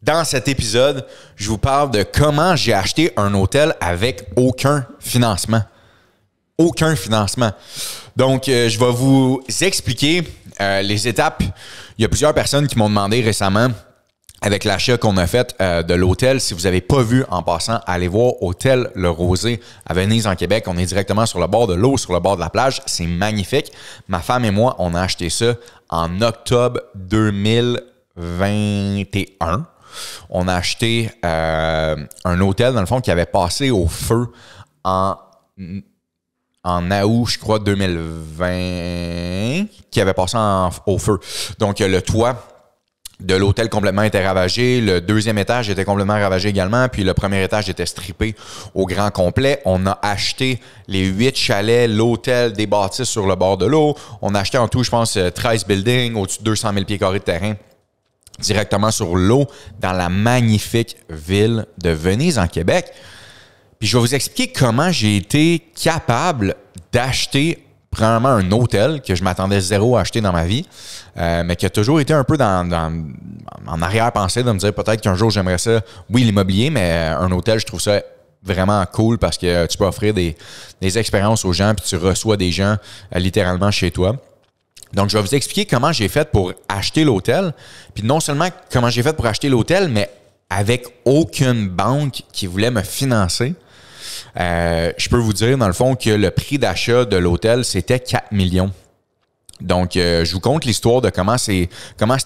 Dans cet épisode, je vous parle de comment j'ai acheté un hôtel avec aucun financement. Aucun financement. Donc, je vais vous expliquer les étapes. Il y a plusieurs personnes qui m'ont demandé récemment, avec l'achat qu'on a fait de l'hôtel, si vous n'avez pas vu en passant, allez voir Hôtel Le Rosé à Venise, en Québec. On est directement sur le bord de l'eau, sur le bord de la plage. C'est magnifique. Ma femme et moi, on a acheté ça en octobre 2021. On a acheté un hôtel, dans le fond, qui avait passé au feu en août, je crois, 2020, qui avait passé au feu. Donc, le toit de l'hôtel complètement était ravagé. Le deuxième étage était complètement ravagé également. Puis le premier étage était strippé au grand complet. On a acheté les 8 chalets, l'hôtel, des bâtisses sur le bord de l'eau. On a acheté en tout, je pense, 13 buildings, au-dessus de 200 000 pieds carrés de terrain, directement sur l'eau, dans la magnifique ville de Venise, en Québec. Puis je vais vous expliquer comment j'ai été capable d'acheter premièrement un hôtel que je m'attendais zéro à acheter dans ma vie, mais qui a toujours été un peu en arrière-pensée de me dire peut-être qu'un jour j'aimerais ça, oui, l'immobilier, mais un hôtel, je trouve ça vraiment cool parce que tu peux offrir des expériences aux gens puis tu reçois des gens littéralement chez toi. Donc, je vais vous expliquer comment j'ai fait pour acheter l'hôtel. Puis non seulement comment j'ai fait pour acheter l'hôtel, mais avec aucune banque qui voulait me financer. Je peux vous dire, dans le fond, que le prix d'achat de l'hôtel, c'était 4 millions. Donc, je vous conte l'histoire de comment c'est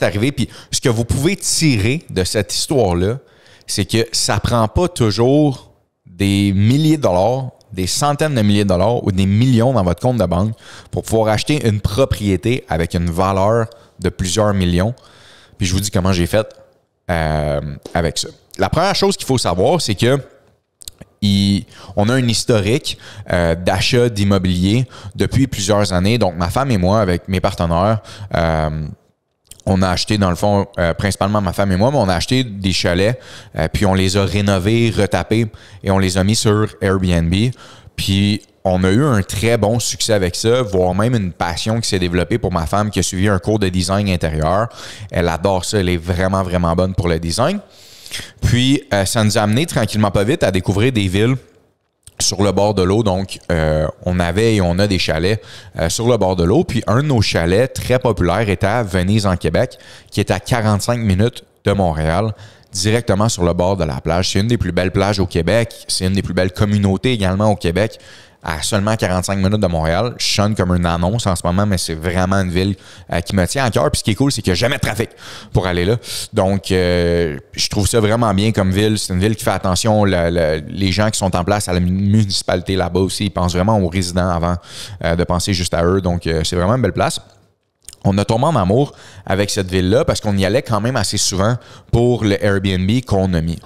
arrivé. Puis, ce que vous pouvez tirer de cette histoire-là, c'est que ça prend pas toujours des milliers de dollars, des centaines de milliers de dollars ou des millions dans votre compte de banque pour pouvoir acheter une propriété avec une valeur de plusieurs millions. Puis, je vous dis comment j'ai fait avec ça. La première chose qu'il faut savoir, c'est que on a un historique d'achat d'immobilier depuis plusieurs années. Donc, ma femme et moi, avec mes partenaires, on a acheté, dans le fond, principalement ma femme et moi, mais on a acheté des chalets, puis on les a rénovés, retapés, et on les a mis sur Airbnb. Puis, on a eu un très bon succès avec ça, voire même une passion qui s'est développée pour ma femme qui a suivi un cours de design intérieur. Elle adore ça, elle est vraiment, vraiment bonne pour le design. Puis, ça nous a amené tranquillement pas vite à découvrir des villes sur le bord de l'eau. Donc, on avait et on a des chalets sur le bord de l'eau. Puis, un de nos chalets très populaires était à Venise, en Québec, qui est à 45 minutes de Montréal, directement sur le bord de la plage. C'est une des plus belles plages au Québec. C'est une des plus belles communautés également au Québec, à seulement 45 minutes de Montréal. Je sonne comme une annonce en ce moment, mais c'est vraiment une ville qui me tient à cœur. Puis ce qui est cool, c'est qu'il n'y a jamais de trafic pour aller là. Donc, je trouve ça vraiment bien comme ville. C'est une ville qui fait attention. Les gens qui sont en place à la municipalité là-bas aussi, ils pensent vraiment aux résidents avant de penser juste à eux. Donc, c'est vraiment une belle place. On a tombé en amour avec cette ville-là parce qu'on y allait quand même assez souvent pour le Airbnb qu'on a mis.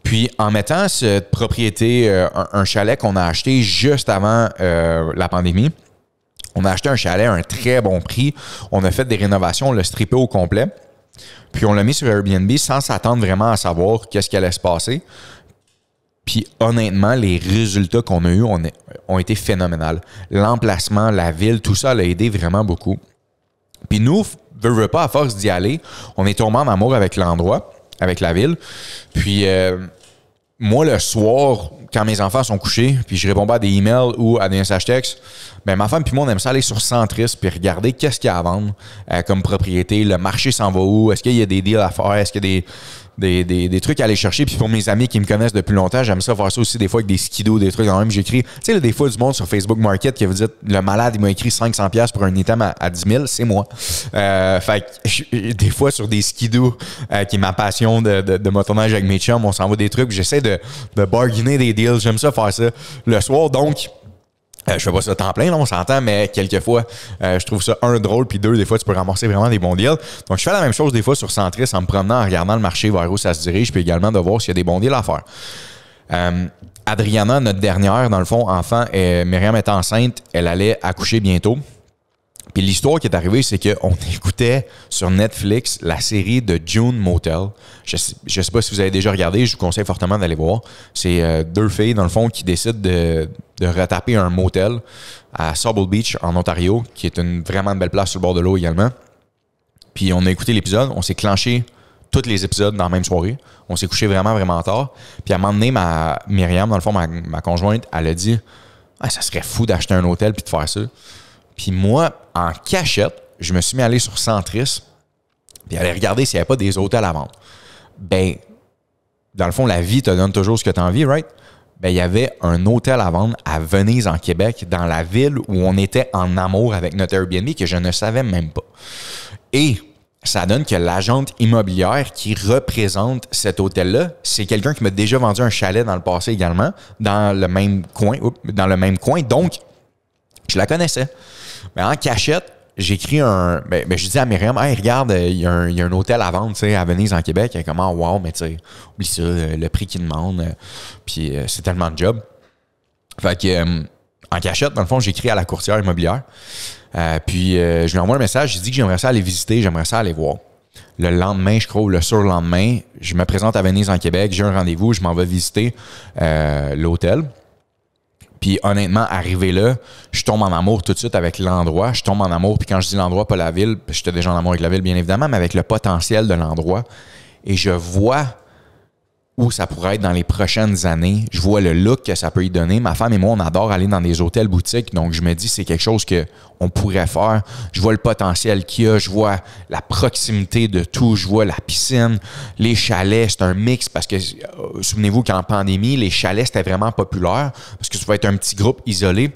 Puis, en mettant cette propriété, un chalet qu'on a acheté juste avant la pandémie, on a acheté un chalet à un très bon prix. On a fait des rénovations, on l'a strippé au complet. Puis, on l'a mis sur Airbnb sans s'attendre vraiment à savoir qu'est-ce qui allait se passer. Puis, honnêtement, les résultats qu'on a eus ont été phénoménaux. L'emplacement, la ville, tout ça l'a aidé vraiment beaucoup. Puis nous, veut pas, à force d'y aller, on est tombé en amour avec l'endroit, avec la ville. Puis moi, le soir, quand mes enfants sont couchés, puis je réponds pas à des emails ou à des messages textes, ben ma femme puis moi, on aime ça aller sur Centris puis regarder qu'est-ce qu'il y a à vendre comme propriété, le marché s'en va où, est-ce qu'il y a des deals à faire, est-ce qu'il y a des trucs à aller chercher. Puis pour mes amis qui me connaissent depuis longtemps, j'aime ça faire ça aussi des fois avec des skidos, des trucs quand même. J'écris, tu sais, des fois du monde sur Facebook Market qui vous dit le malade, il m'a écrit 500$ pour un item à 10 000, c'est moi. Fait que des fois sur des skidos, qui est ma passion de motoneige avec mes chums, on s'envoie des trucs. J'essaie de bargainer des deals. J'aime ça faire ça le soir. Donc, je fais pas ça temps plein, là, on s'entend, mais quelquefois, je trouve ça, un, drôle, puis deux, des fois, tu peux ramasser vraiment des bons deals. Donc, je fais la même chose des fois sur Centris en me promenant, en regardant le marché vers où ça se dirige, puis également de voir s'il y a des bons deals à faire. Adriana, notre dernière, dans le fond, enfant, Myriam était enceinte, elle allait accoucher bientôt. Puis l'histoire qui est arrivée, c'est qu'on écoutait sur Netflix la série de June Motel. Je sais pas si vous avez déjà regardé, je vous conseille fortement d'aller voir. C'est deux filles, dans le fond, qui décident de retaper un motel à Sauble Beach, en Ontario, qui est vraiment une belle place sur le bord de l'eau également. Puis on a écouté l'épisode, on s'est clenché tous les épisodes dans la même soirée. On s'est couché vraiment, vraiment tard. Puis à un moment donné, Myriam, dans le fond, ma conjointe, elle a dit « ça serait fou d'acheter un hôtel puis de faire ça. » Puis moi, en cachette, je me suis mis à aller sur Centris puis aller regarder s'il n'y avait pas des hôtels à vendre. Ben, dans le fond, la vie te donne toujours ce que tu as envie, right? Ben, il y avait un hôtel à vendre à Venise, en Québec, dans la ville où on était en amour avec notre Airbnb, que je ne savais même pas. Et ça donne que l'agente immobilière qui représente cet hôtel-là, c'est quelqu'un qui m'a déjà vendu un chalet dans le passé également, dans le même coin. Donc, je la connaissais. Mais en cachette, j'écris je dis à Myriam, hey, regarde, il y a un hôtel à vendre, tu sais, à Venise, en Québec. Elle est comme, oh, wow, mais tu sais, oublie ça, le prix qu'ils demandent. Puis c'est tellement de job. Fait que, en cachette, dans le fond, j'écris à la courtière immobilière. Puis je lui envoie un message, je dis que j'aimerais ça aller visiter, j'aimerais ça aller voir. Le lendemain, je crois, ou le surlendemain, je me présente à Venise, en Québec, j'ai un rendez-vous, je m'en vais visiter l'hôtel. Puis honnêtement, arrivé là, je tombe en amour tout de suite avec l'endroit. Je tombe en amour, puis quand je dis l'endroit, pas la ville, j'étais déjà en amour avec la ville, bien évidemment, mais avec le potentiel de l'endroit. Et je vois où ça pourrait être dans les prochaines années. Je vois le look que ça peut y donner. Ma femme et moi, on adore aller dans des hôtels boutiques, donc je me dis c'est quelque chose qu'on pourrait faire. Je vois le potentiel qu'il y a, je vois la proximité de tout, je vois la piscine, les chalets, c'est un mix parce que, souvenez-vous qu'en pandémie, les chalets, c'était vraiment populaire parce que ça pouvait être un petit groupe isolé.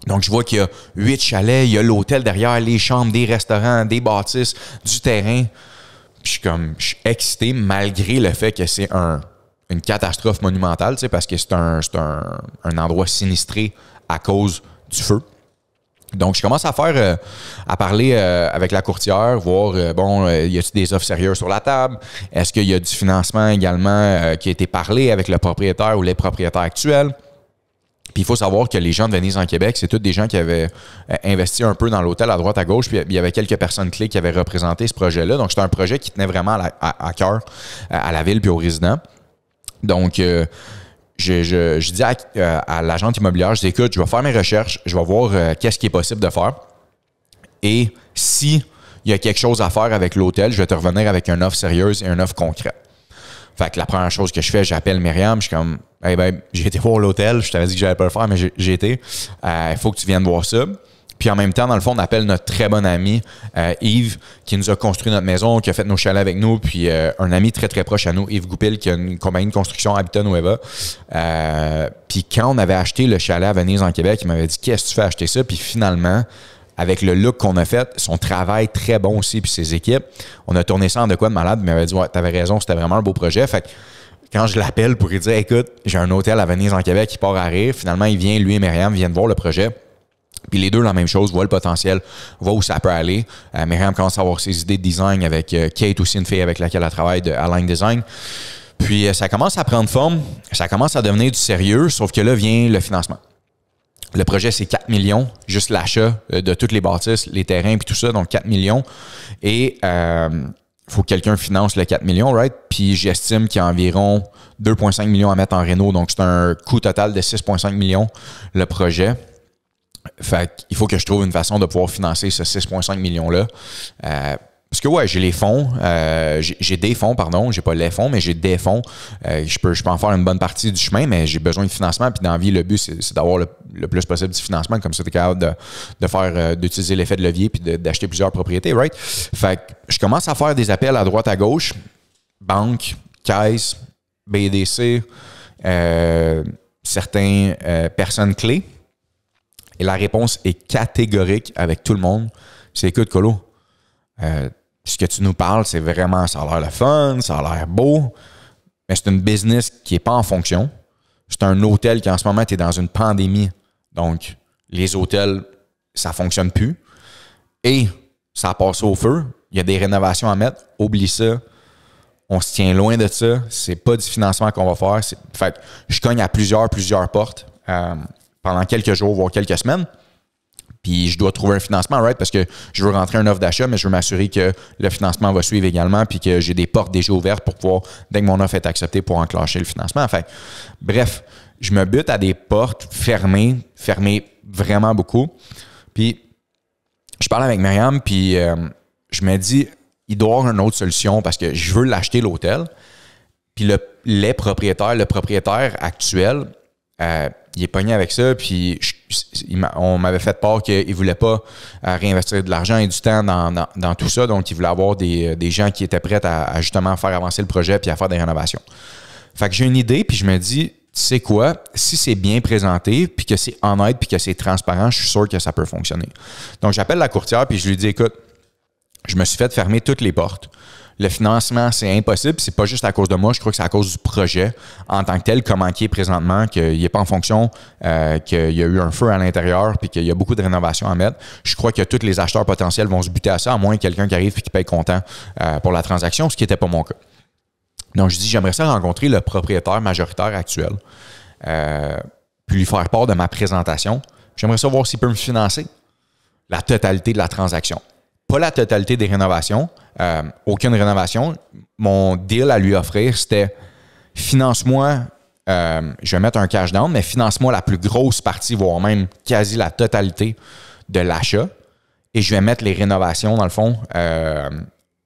Donc, je vois qu'il y a 8 chalets, il y a l'hôtel derrière, les chambres, des restaurants, des bâtisses, du terrain. Puis je suis excité malgré le fait que c'est une catastrophe monumentale, tu sais, parce que c'est un endroit sinistré à cause du feu. Donc, je commence à parler avec la courtière, voir, y a-t-il des offres sérieuses sur la table? Est-ce qu'il y a du financement également qui a été parlé avec le propriétaire ou les propriétaires actuels? Puis il faut savoir que les gens de Venise en Québec, c'est tous des gens qui avaient investi un peu dans l'hôtel à droite, à gauche. Puis il y avait quelques personnes clés qui avaient représenté ce projet-là. Donc, c'était un projet qui tenait vraiment à cœur à la ville puis aux résidents. Donc, je dis à l'agente immobilière, je dis, écoute, je vais faire mes recherches, je vais voir qu'est-ce qui est possible de faire. Et si il y a quelque chose à faire avec l'hôtel, je vais te revenir avec une offre sérieuse et une offre concrète. Fait que la première chose que je fais, j'appelle Myriam, je suis comme, hey ben, j'ai été voir l'hôtel, je t'avais dit que j'allais pas le faire, mais j'ai été. Il faut que tu viennes voir ça. Puis en même temps, dans le fond, on appelle notre très bon ami Yves, qui nous a construit notre maison, qui a fait nos chalets avec nous, puis un ami très, très proche à nous, Yves Goupil, qui a une compagnie de construction Habitat Nueva. Puis quand on avait acheté le chalet à Venise en Québec, il m'avait dit, qu'est-ce que tu fais acheter ça? Puis finalement, avec le look qu'on a fait, son travail très bon aussi, puis ses équipes, on a tourné ça en de quoi de malade. Il m'avait dit, ouais, t'avais raison, c'était vraiment un beau projet. Fait que quand je l'appelle pour lui dire, écoute, j'ai un hôtel à Venise en Québec qui part à rire, finalement, il vient, lui et Myriam viennent voir le projet. Puis les deux, la même chose, voient le potentiel, voient où ça peut aller. Myriam commence à avoir ses idées de design avec Kate, aussi une fille avec laquelle elle travaille de Align Design. Puis ça commence à prendre forme, ça commence à devenir du sérieux, sauf que là vient le financement. Le projet, c'est 4 millions, juste l'achat de toutes les bâtisses, les terrains puis tout ça, donc 4 millions. Et faut que quelqu'un finance les 4 millions, right? Puis j'estime qu'il y a environ 2,5 millions à mettre en réno, donc c'est un coût total de 6,5 millions le projet. Fait qu'il faut que je trouve une façon de pouvoir financer ce 6,5 millions-là. Parce que ouais, j'ai les fonds, j'ai des fonds, pardon, j'ai pas les fonds, mais j'ai des fonds. Je peux en faire une bonne partie du chemin, mais j'ai besoin de financement. Puis dans la vie, le but, c'est d'avoir le plus possible du financement, comme ça, tu es capable d'utiliser l'effet de levier puis d'acheter plusieurs propriétés, right? Fait que je commence à faire des appels à droite, à gauche, banque, caisse, BDC, certaines personnes clés. Et la réponse est catégorique avec tout le monde. C'est écoute, Colo, ce que tu nous parles, c'est vraiment, ça a l'air le fun, ça a l'air beau, mais c'est une business qui n'est pas en fonction. C'est un hôtel qui, en ce moment, est dans une pandémie. Donc, les hôtels, ça ne fonctionne plus. Et ça a passé au feu. Il y a des rénovations à mettre. Oublie ça. On se tient loin de ça. C'est pas du financement qu'on va faire. Fait que je cogne à plusieurs portes pendant quelques jours, voire quelques semaines. Puis je dois trouver un financement, right? Parce que je veux rentrer une offre d'achat, mais je veux m'assurer que le financement va suivre également puis que j'ai des portes déjà ouvertes pour pouvoir, dès que mon offre est acceptée, pour enclencher le financement. Enfin, bref, je me bute à des portes fermées vraiment beaucoup. Puis je parle avec Myriam, puis je me dis, il doit y avoir une autre solution parce que je veux l'acheter, l'hôtel. Puis le propriétaire actuel, il est pogné avec ça. Puis on m'avait fait part qu'il ne voulait pas réinvestir de l'argent et du temps dans tout ça. Donc, il voulait avoir des gens qui étaient prêts à justement faire avancer le projet puis à faire des rénovations. Fait que j'ai une idée, puis je me dis, tu sais quoi, si c'est bien présenté, puis que c'est honnête, puis que c'est transparent, je suis sûr que ça peut fonctionner. Donc, j'appelle la courtière, puis je lui dis, écoute, je me suis fait fermer toutes les portes. Le financement, c'est impossible. C'est pas juste à cause de moi. Je crois que c'est à cause du projet en tant que tel, comment il est présentement, qu'il n'est pas en fonction, qu'il y a eu un feu à l'intérieur puis qu'il y a beaucoup de rénovations à mettre. Je crois que tous les acheteurs potentiels vont se buter à ça, à moins que quelqu'un qui arrive et qui paye content pour la transaction, ce qui n'était pas mon cas. Donc, je dis, j'aimerais ça rencontrer le propriétaire majoritaire actuel puis lui faire part de ma présentation. J'aimerais ça voir s'il peut me financer la totalité de la transaction. Pas la totalité des rénovations, aucune rénovation. Mon deal à lui offrir, c'était finance-moi, je vais mettre un cash down, mais finance-moi la plus grosse partie, voire même quasi la totalité de l'achat. Et je vais mettre les rénovations, dans le fond.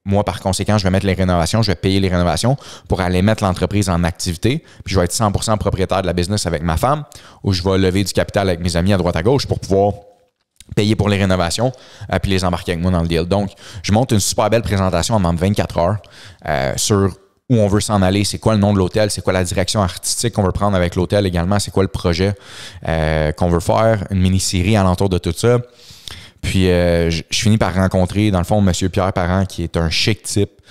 Moi, par conséquent, je vais mettre les rénovations, je vais payer les rénovations pour aller mettre l'entreprise en activité. Puis je vais être 100% propriétaire de la business avec ma femme, où je vais lever du capital avec mes amis à droite à gauche pour pouvoir payer pour les rénovations, puis les embarquer avec moi dans le deal. Donc, je monte une super belle présentation en moins de 24 heures sur où on veut s'en aller, c'est quoi le nom de l'hôtel, c'est quoi la direction artistique qu'on veut prendre avec l'hôtel également, c'est quoi le projet qu'on veut faire, une mini-série alentour de tout ça. Puis, je finis par rencontrer, dans le fond, M. Pierre Parent, qui est un chic type,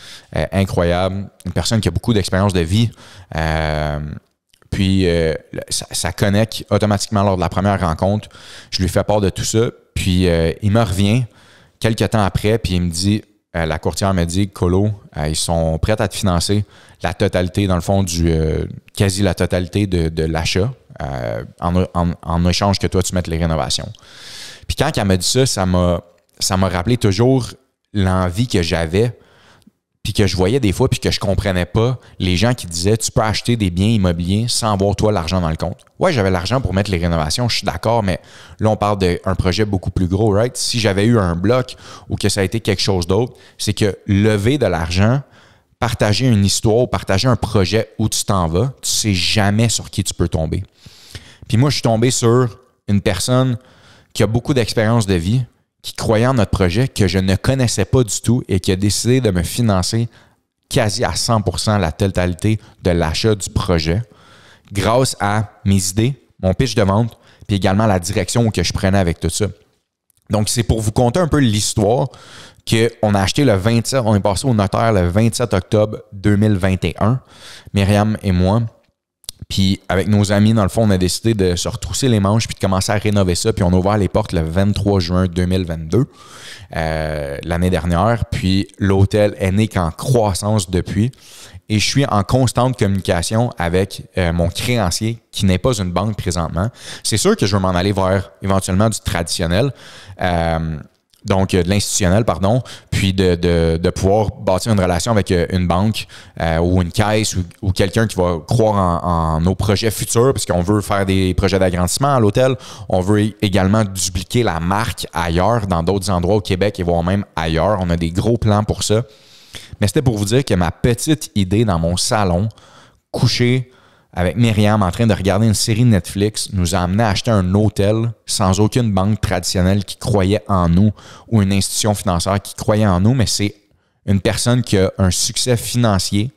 incroyable, une personne qui a beaucoup d'expérience de vie. Puis, ça connecte automatiquement lors de la première rencontre. Je lui fais part de tout ça. Puis, il me revient quelques temps après, puis il me dit, la courtière me dit, Colo, ils sont prêts à te financer la totalité, dans le fond, quasi la totalité de l'achat en échange que toi, tu mettes les rénovations. Puis quand elle m'a dit ça, ça m'a rappelé toujours l'envie que j'avais, puis que je voyais des fois, puis que je comprenais pas les gens qui disaient « Tu peux acheter des biens immobiliers sans avoir, toi, l'argent dans le compte. » Ouais, j'avais l'argent pour mettre les rénovations, je suis d'accord, mais là, on parle d'un projet beaucoup plus gros, right? Si j'avais eu un bloc ou que ça a été quelque chose d'autre, c'est que lever de l'argent, partager une histoire, partager un projet où tu t'en vas, tu sais jamais sur qui tu peux tomber. Puis moi, je suis tombé sur une personne qui a beaucoup d'expérience de vie, qui croyait en notre projet, que je ne connaissais pas du tout et qui a décidé de me financer quasi à 100% la totalité de l'achat du projet grâce à mes idées, mon pitch de vente, puis également la direction que je prenais avec tout ça. Donc, c'est pour vous conter un peu l'histoire qu'on a acheté le 27, on est passé au notaire le 27 octobre 2021, Myriam et moi. Puis avec nos amis, dans le fond, on a décidé de se retrousser les manches puis de commencer à rénover ça. Puis on a ouvert les portes le 23 juin 2022, l'année dernière. Puis l'hôtel est né qu'en croissance depuis. Et je suis en constante communication avec mon créancier, qui n'est pas une banque présentement. C'est sûr que je veux m'en aller vers éventuellement du traditionnel. Donc de l'institutionnel, pardon, puis de pouvoir bâtir une relation avec une banque ou une caisse ou quelqu'un qui va croire en nos projets futurs, parce qu'on veut faire des projets d'agrandissement à l'hôtel. On veut également dupliquer la marque ailleurs, dans d'autres endroits au Québec et voire même ailleurs. On a des gros plans pour ça. Mais c'était pour vous dire que ma petite idée dans mon salon, couché avec Myriam en train de regarder une série Netflix, nous a amené à acheter un hôtel sans aucune banque traditionnelle qui croyait en nous ou une institution financière qui croyait en nous, mais c'est une personne qui a un succès financier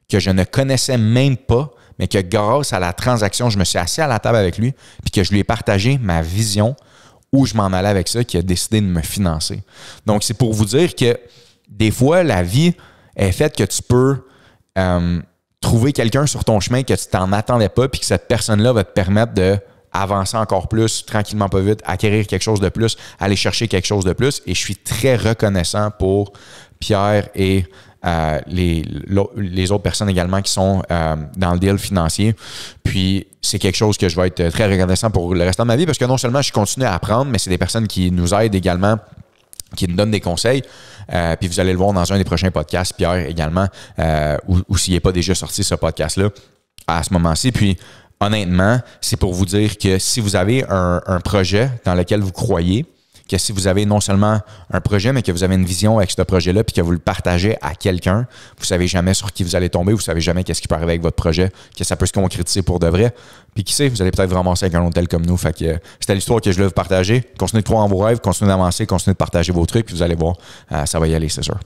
que je ne connaissais même pas, mais que grâce à la transaction, je me suis assis à la table avec lui puis que je lui ai partagé ma vision où je m'en allais avec ça, qui a décidé de me financer. Donc, c'est pour vous dire que des fois, la vie est faite que tu peux trouver quelqu'un sur ton chemin que tu t'en attendais pas puis que cette personne-là va te permettre d'avancer encore plus, tranquillement pas vite, acquérir quelque chose de plus, aller chercher quelque chose de plus. Et je suis très reconnaissant pour Pierre et les autres personnes également qui sont dans le deal financier. Puis, c'est quelque chose que je vais être très reconnaissant pour le restant de ma vie parce que non seulement je continue à apprendre, mais c'est des personnes qui nous aident également, qui nous donnent des conseils. Puis vous allez le voir dans un des prochains podcasts, Pierre également, ou s'il n'est pas déjà sorti ce podcast-là à ce moment-ci. Puis honnêtement, c'est pour vous dire que si vous avez un projet dans lequel vous croyez, que si vous avez non seulement un projet, mais que vous avez une vision avec ce projet-là, puis que vous le partagez à quelqu'un, vous savez jamais sur qui vous allez tomber, vous savez jamais qu'est-ce qui peut arriver avec votre projet, que ça peut se concrétiser pour de vrai. Puis qui sait, vous allez peut-être vous ramasser avec un hôtel comme nous. Fait que c'était l'histoire que je voulais vous partager. Continuez de croire en vos rêves, continuez d'avancer, continuez de partager vos trucs, puis vous allez voir, ça va y aller, c'est sûr.